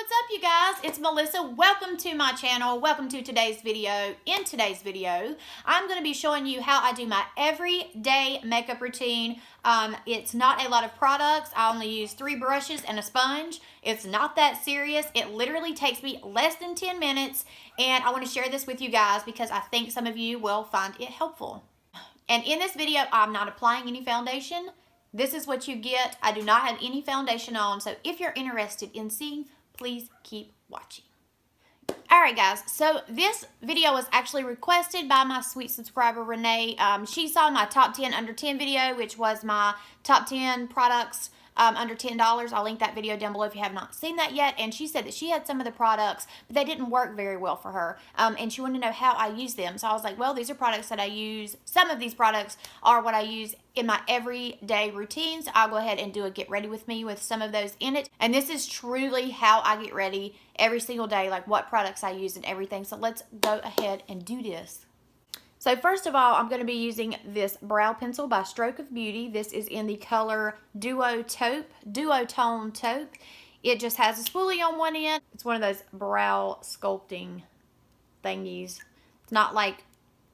what's up, you guys? It's Melissa. Welcome to my channel. Welcome to today's video. In today's video, I'm going to be showing you how I do my everyday makeup routine. It's not a lot of products. I only use 3 brushes and a sponge. It's not that serious. It literally takes me less than 10 minutes, and I want to share this with you guys because I think some of you will find it helpful. And in this video, I'm not applying any foundation. This is what you get. I do not have any foundation on, so if you're interested in seeing, please keep watching. Alright guys, so this video was actually requested by my sweet subscriber Renee. She saw my top 10 under 10 video, which was my top 10 products under $10. I'll link that video down below if you have not seen that yet. And she said that she had some of the products, but they didn't work very well for her. And she wanted to know how I use them. So I was like, well, these are products that I use. Some of these products are what I use in my everyday routines. I'll go ahead and do a get ready with me with some of those in it. And this is truly how I get ready every single day, like what products I use and everything. So let's go ahead and do this. So first of all, I'm going to be using this brow pencil by Stroke of Beauty. This is in the color Duotone Taupe. It just has a spoolie on one end. It's one of those brow sculpting thingies. It's not like,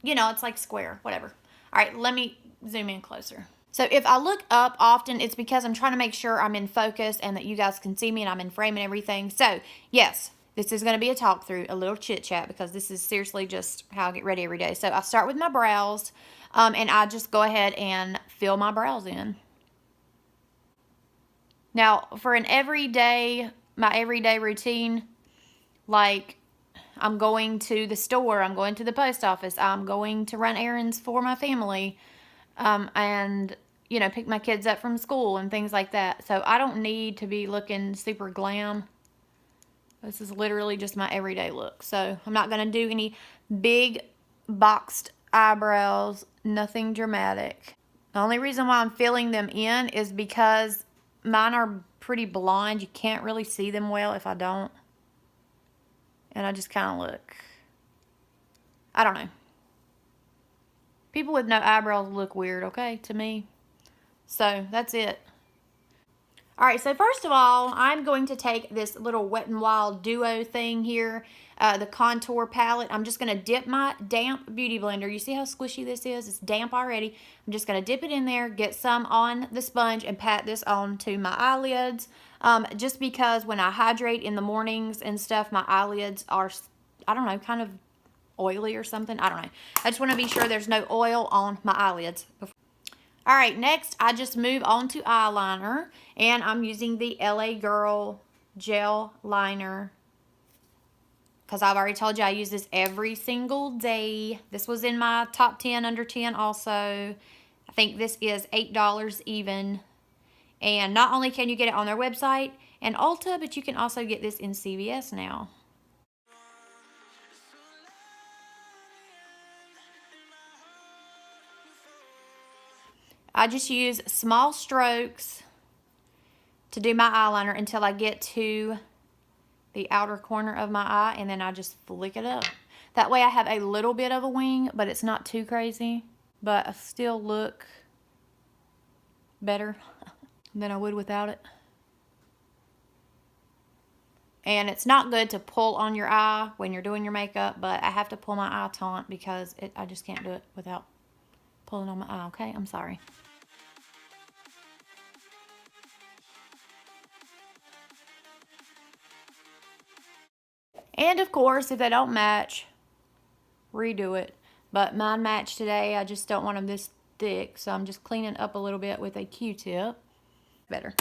you know, it's like square, whatever. All right, let me zoom in closer. So if I look up often, it's because I'm trying to make sure I'm in focus and that you guys can see me and I'm in frame and everything. So yes, this is going to be a talk through, a little chit chat, because this is seriously just how I get ready every day. So I start with my brows, and I just go ahead and fill my brows in. Now, for an my everyday routine, like I'm going to the store, I'm going to the post office, I'm going to run errands for my family, and, you know, pick my kids up from school and things like that. So I don't need to be looking super glam. This is literally just my everyday look. So I'm not going to do any big boxed eyebrows, nothing dramatic. The only reason why I'm filling them in is because mine are pretty blonde. You can't really see them well if I don't. And I just kind of look, I don't know. People with no eyebrows look weird, okay, to me. So that's it. Alright, so first of all, I'm going to take this little Wet n Wild Duo thing here, the contour palette. I'm just going to dip my damp beauty blender. You see how squishy this is? It's damp already. I'm just going to dip it in there, get some on the sponge, and pat this on to my eyelids. Just because when I hydrate in the mornings and stuff, my eyelids are, I don't know, kind of oily or something. I don't know. I just want to be sure there's no oil on my eyelids before. Alright, next I just move on to eyeliner, and I'm using the LA Girl Gel Liner because I've already told you I use this every single day. This was in my top 10 under 10 also. I think this is $8 even. And not only can you get it on their website and Ulta, but you can also get this in CVS now. I just use small strokes to do my eyeliner until I get to the outer corner of my eye, and then I just flick it up. That way I have a little bit of a wing, but it's not too crazy. But I still look better than I would without it. And it's not good to pull on your eye when you're doing your makeup, but I have to pull my eye taunt because I just can't do it without pulling on my eye, okay? I'm sorry. And of course, if they don't match, redo it. But mine matched today. I just don't want them this thick, so I'm just cleaning up a little bit with a Q-tip. Better.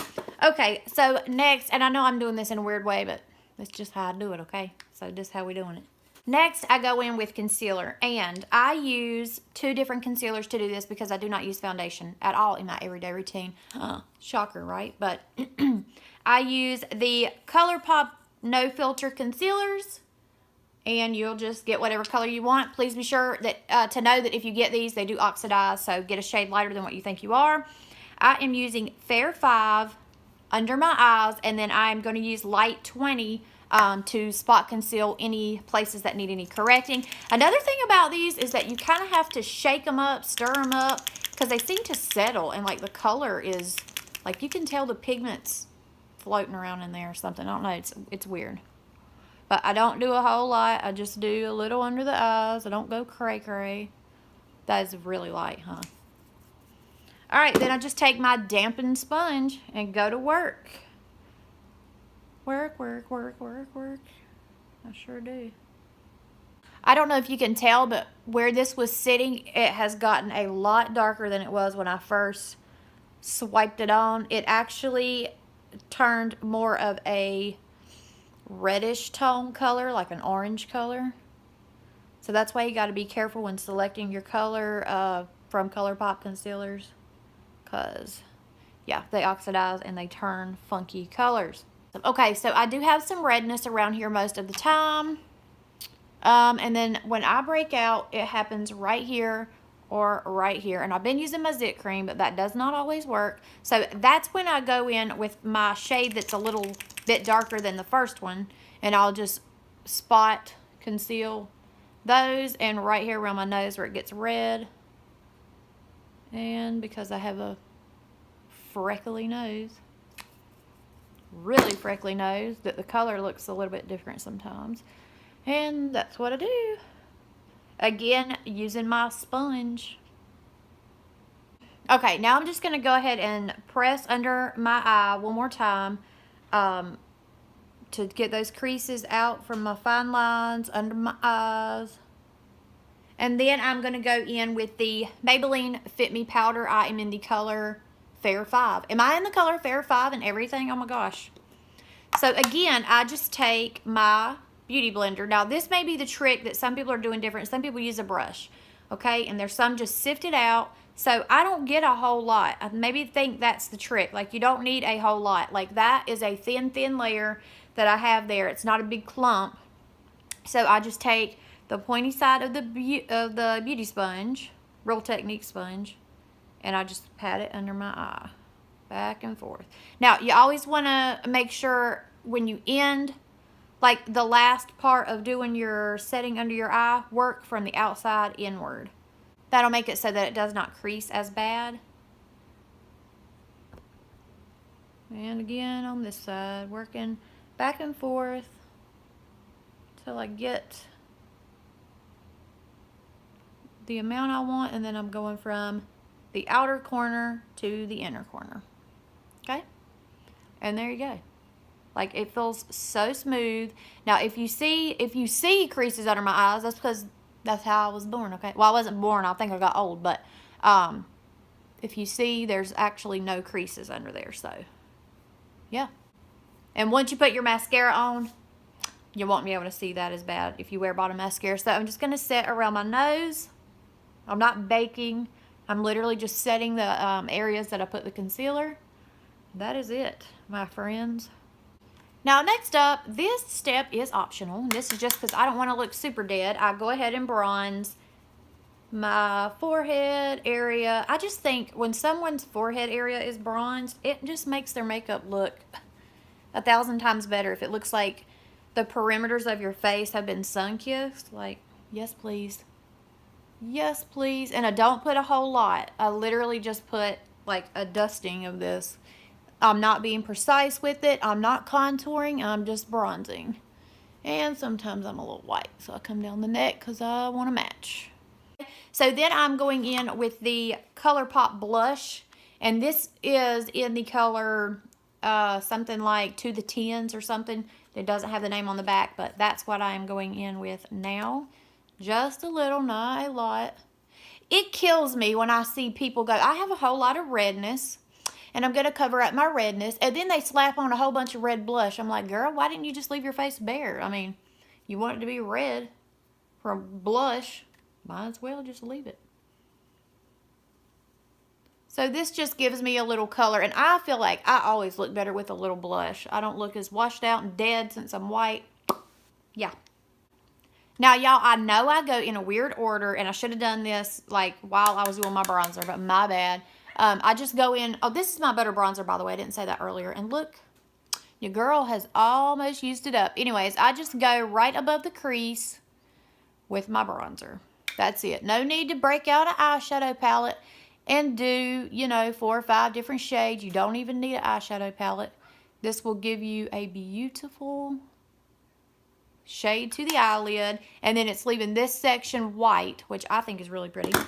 Okay, so next, and I know I'm doing this in a weird way, but that's just how I do it, okay? So just how we doing it. Next, I go in with concealer, and I use 2 different concealers to do this because I do not use foundation at all in my everyday routine. Shocker, right? But I use the ColourPop No Filter concealers, and you'll just get whatever color you want. Please be sure that to know that if you get these, they do oxidize, so get a shade lighter than what you think you are. I am using Fair 5 under my eyes, and then I'm going to use Light 20 to spot conceal any places that need any correcting. Another thing about these is that you kind of have to shake them up, stir them up, because they seem to settle, and like the color is, like you can tell the pigments floating around in there or something. I don't know. It's weird. But I don't do a whole lot. I just do a little under the eyes. I don't go cray-cray. That is really light, huh? Alright, then I just take my dampened sponge and go to work. Work, work, work, work, work. I sure do. I don't know if you can tell, but where this was sitting, it has gotten a lot darker than it was when I first swiped it on. It actually turned more of a reddish tone color, like an orange color. So that's why you got to be careful when selecting your color from ColourPop concealers, because yeah, they oxidize and they turn funky colors. Okay, so I do have some redness around here most of the time, and then when I break out, it happens right here or right here. And I've been using my zit cream, but that does not always work. So that's when I go in with my shade that's a little bit darker than the first one, and I'll just spot conceal those, and right here around my nose where it gets red. And because I have a freckly nose, really freckly nose, that the color looks a little bit different sometimes. And that's what I do. Again, using my sponge. Okay, now I'm just going to go ahead and press under my eye one more time to get those creases out from my fine lines under my eyes. And then I'm going to go in with the Maybelline Fit Me powder. I am in the color Fair 5. Am I in the color Fair 5 and everything? Oh my gosh. So again, I just take my beauty blender. Now this may be the trick that some people are doing different. Some people use a brush, okay? And there's some just sift it out. So I don't get a whole lot. I maybe think that's the trick. Like, you don't need a whole lot. Like, that is a thin layer that I have there. It's not a big clump. So I just take the pointy side of the beauty sponge, Real Technique sponge, and I just pat it under my eye, back and forth. Now, you always want to make sure when you end, like the last part of doing your setting under your eye, work from the outside inward. That'll make it so that it does not crease as bad. And again on this side, working back and forth till I get the amount I want, and then I'm going from the outer corner to the inner corner. Okay? And there you go. Like, it feels so smooth. Now, if you see creases under my eyes, that's because that's how I was born, okay? Well, I wasn't born. I think I got old, but if you see, there's actually no creases under there, so yeah. And once you put your mascara on, you won't be able to see that as bad if you wear bottom mascara. So I'm just going to set around my nose. I'm not baking. I'm literally just setting the areas that I put the concealer. That is it, my friends. Now, next up, this step is optional. This is just because I don't want to look super dead. I go ahead and bronze my forehead area. I just think when someone's forehead area is bronzed, it just makes their makeup look 1,000 times better. If it looks like the perimeters of your face have been sun-kissed, like, yes, please. Yes, please. And I don't put a whole lot. I literally just put, like, a dusting of this. I'm not being precise with it. I'm not contouring. I'm just bronzing. And sometimes I'm a little white, so I come down the neck because I want to match. So then I'm going in with the ColourPop Blush. And this is in the color something like To the Tens or something. It doesn't have the name on the back, but that's what I am going in with now. Just a little, not a lot. It kills me when I see people go, I have a whole lot of redness, and I'm going to cover up my redness, and then they slap on a whole bunch of red blush. I'm like, girl, why didn't you just leave your face bare? I mean, you want it to be red from blush, might as well just leave it. So this just gives me a little color, and I feel like I always look better with a little blush. I don't look as washed out and dead since I'm white. Yeah. Now, y'all, I know I go in a weird order, and I should have done this, like, while I was doing my bronzer, but my bad. I just go in. Oh, this is my butter bronzer, by the way. I didn't say that earlier. And look, your girl has almost used it up. Anyways, I just go right above the crease with my bronzer. That's it. No need to break out an eyeshadow palette and do, you know, 4 or 5 different shades. You don't even need an eyeshadow palette. This will give you a beautiful shade to the eyelid, and then it's leaving this section white, which I think is really pretty.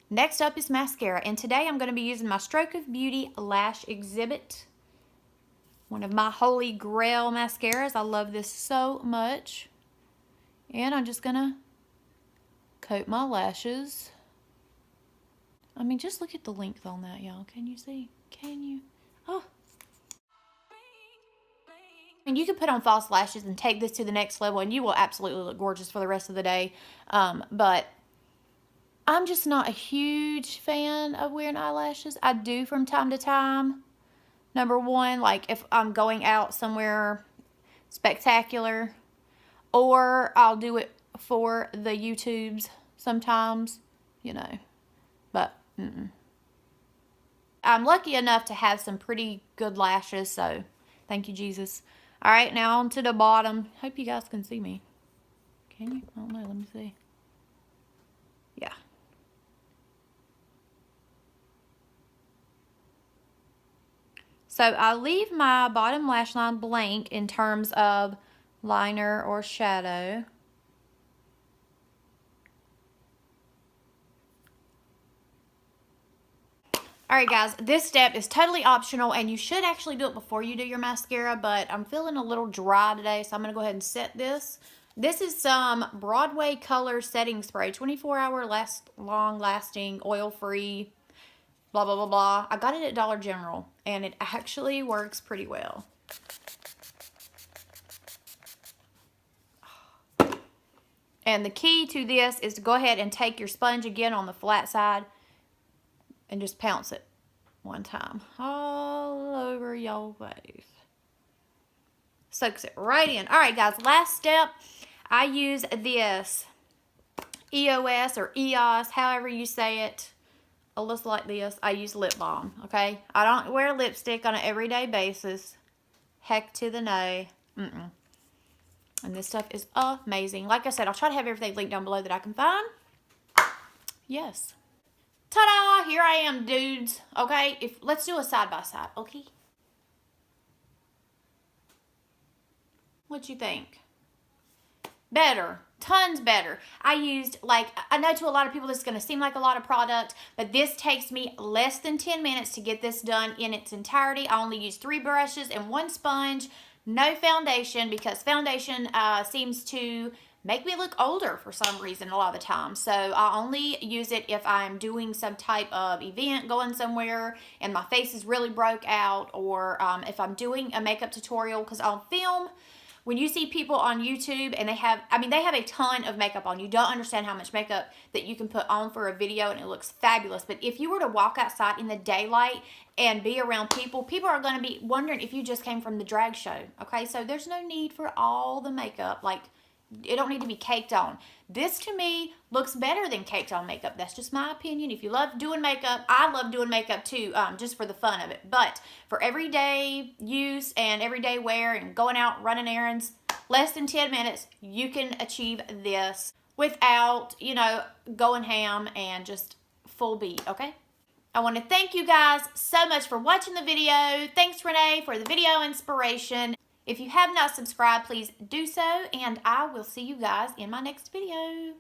Next up is mascara, and today I'm going to be using my Stroke of Beauty Lash Exhibit. One of my holy grail mascaras. I love this so much. And I'm just going to coat my lashes. I mean, just look at the length on that, y'all. Can you see? Can you? Oh. And you can put on false lashes and take this to the next level, and you will absolutely look gorgeous for the rest of the day. But I'm just not a huge fan of wearing eyelashes. I do from time to time. Number one, like if I'm going out somewhere spectacular, or I'll do it for the YouTubes sometimes, you know. But I'm lucky enough to have some pretty good lashes, so thank you, Jesus. All right, now on to the bottom. Hope you guys can see me. Can you? I don't know. Let me see. Yeah. So I leave my bottom lash line blank in terms of liner or shadow. Alright guys, this step is totally optional, and you should actually do it before you do your mascara, but I'm feeling a little dry today, so I'm going to go ahead and set this. This is some Broadway Color Setting Spray, 24-hour long-lasting, oil-free, blah, blah, blah, blah. I got it at Dollar General, and it actually works pretty well. And the key to this is to go ahead and take your sponge again on the flat side and just pounce it one time all over your face. Soaks it right in. All right, guys, last step. I use this EOS or EOS, however you say it. A list like this. I use lip balm, okay? I don't wear lipstick on an everyday basis. Heck to the no. And this stuff is amazing. Like I said, I'll try to have everything linked down below that I can find. Yes. Ta-da! Here I am, dudes. Okay, let's do a side-by-side, okay? What you think? Better. Tons better. I used, I know to a lot of people this is going to seem like a lot of product, but this takes me less than 10 minutes to get this done in its entirety. I only use 3 brushes and 1 sponge. No foundation, because foundation seems to make me look older for some reason a lot of the time. So I only use it if I'm doing some type of event, going somewhere, and my face is really broke out, or if I'm doing a makeup tutorial, because on film, when you see people on YouTube and they have a ton of makeup on, you don't understand how much makeup that you can put on for a video and it looks fabulous. But if you were to walk outside in the daylight and be around people, people are going to be wondering if you just came from the drag show. Okay, so there's no need for all the makeup. It don't need to be caked on. This, to me, looks better than caked on makeup. That's just my opinion. If you love doing makeup, I love doing makeup too, just for the fun of it. But for everyday use and everyday wear and going out running errands, less than 10 minutes, you can achieve this without, going ham and just full beat, okay? I want to thank you guys so much for watching the video. Thanks, Renee, for the video inspiration. If you have not subscribed, please do so, and I will see you guys in my next video.